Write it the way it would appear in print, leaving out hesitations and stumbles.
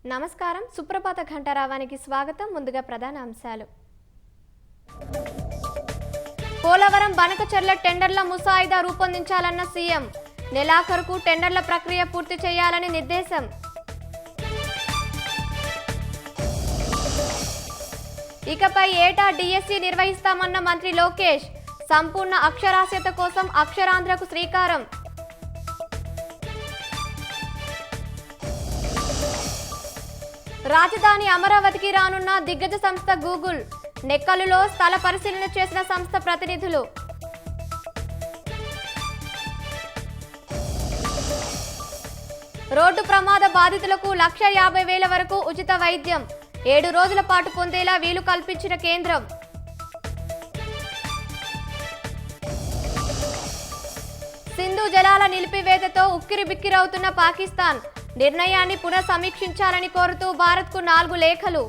నమస్కారం. సుప్రభాత ఘంటారావానికి స్వాగతం. ముందుగా ప్రధాన అంశాలు. పోలవరం బనకచెర్ల టెండర్ల ముసాయిదా రూపొందించాలన్న సీఎం. నెలాఖరుకు టెండర్ల ప్రక్రియ పూర్తి చేయాలని నిర్దేశం. ఇకపై ఏటా డిఎస్సి నిర్వహిస్తామన్న మంత్రి లోకేష్. సంపూర్ణ అక్షరాస్యత కోసం అక్షరాంధ్రకు శ్రీకారం. రాజధాని అమరావతికి రానున్న దిగ్గజ సంస్థ గూగుల్. నెక్కలులో స్థల పరిశీలన చేసిన సంస్థ ప్రతినిధులు. రోడ్డు ప్రమాద బాధితులకు 1,50,000 వరకు ఉచిత వైద్యం. 7 రోజుల పాటు పొందేలా వీలు కల్పించిన కేంద్రం. సింధు జలాల నిలిపివేతతో ఉక్కిరిబిక్కిరవుతున్న పాకిస్తాన్. నిర్ణయాన్ని పునః సమీక్షించాలని కోరుతూ భారత్కు 4 లేఖలు.